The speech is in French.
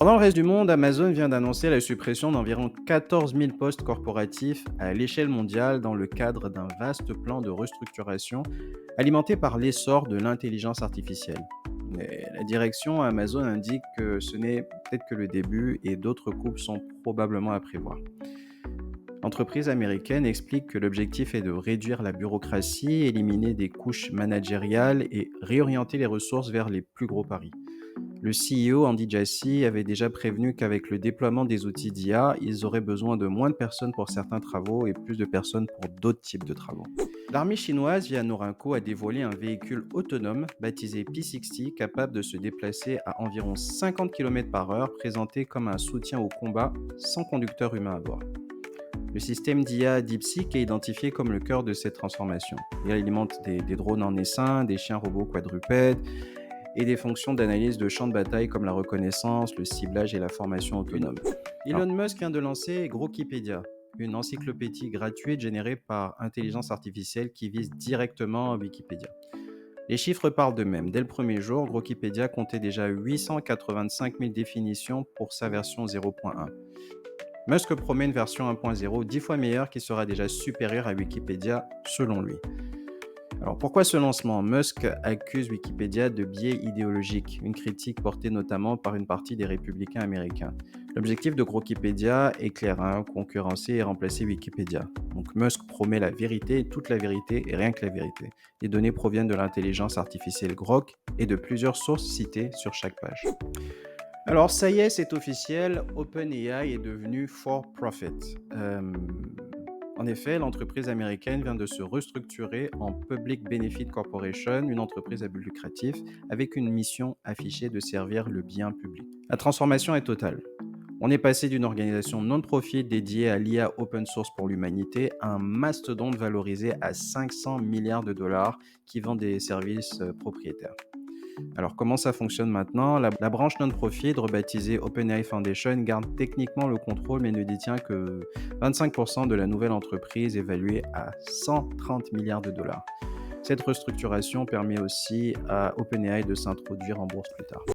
Dans le reste du monde, Amazon vient d'annoncer la suppression d'environ 14 000 postes corporatifs à l'échelle mondiale dans le cadre d'un vaste plan de restructuration alimenté par l'essor de l'intelligence artificielle. Mais la direction Amazon indique que ce n'est peut-être que le début et d'autres coupes sont probablement à prévoir. L'entreprise américaine explique que l'objectif est de réduire la bureaucratie, éliminer des couches managériales et réorienter les ressources vers les plus gros paris. Le CEO Andy Jassy avait déjà prévenu qu'avec le déploiement des outils d'IA, ils auraient besoin de moins de personnes pour certains travaux et plus de personnes pour d'autres types de travaux. L'armée chinoise, via Norinco, a dévoilé un véhicule autonome baptisé P-60 capable de se déplacer à environ 50 km/h, présenté comme un soutien au combat sans conducteur humain à bord. Le système d'IA DeepSeek est identifié comme le cœur de cette transformation. Il alimente des drones en essaim, des chiens robots quadrupèdes et des fonctions d'analyse de champs de bataille comme la reconnaissance, le ciblage et la formation autonome. Elon Musk vient de lancer Grokipédia, une encyclopédie gratuite générée par intelligence artificielle qui vise directement Wikipédia. Les chiffres parlent d'eux-mêmes. Dès le premier jour, Grokipédia comptait déjà 885 000 définitions pour sa version 0.1. Musk promet une version 1.0 10 fois meilleure qui sera déjà supérieure à Wikipédia selon lui. Alors pourquoi ce lancement? Musk accuse Wikipédia de biais idéologiques, une critique portée notamment par une partie des républicains américains. L'objectif de Grokipédia est clair, concurrencer et remplacer Wikipédia. Donc Musk promet la vérité, toute la vérité et rien que la vérité. Les données proviennent de l'intelligence artificielle Grok et de plusieurs sources citées sur chaque page. Alors ça y est, c'est officiel, OpenAI est devenu for profit. En effet, l'entreprise américaine vient de se restructurer en Public Benefit Corporation, une entreprise à but lucratif, avec une mission affichée de servir le bien public. La transformation est totale. On est passé d'une organisation non-profit dédiée à l'IA open source pour l'humanité à un mastodonte valorisé à 500 milliards de dollars qui vend des services propriétaires. Alors comment ça fonctionne maintenant? La branche non-profit, rebaptisée OpenAI Foundation, garde techniquement le contrôle mais ne détient que 25% de la nouvelle entreprise évaluée à 130 milliards de dollars. Cette restructuration permet aussi à OpenAI de s'introduire en bourse plus tard.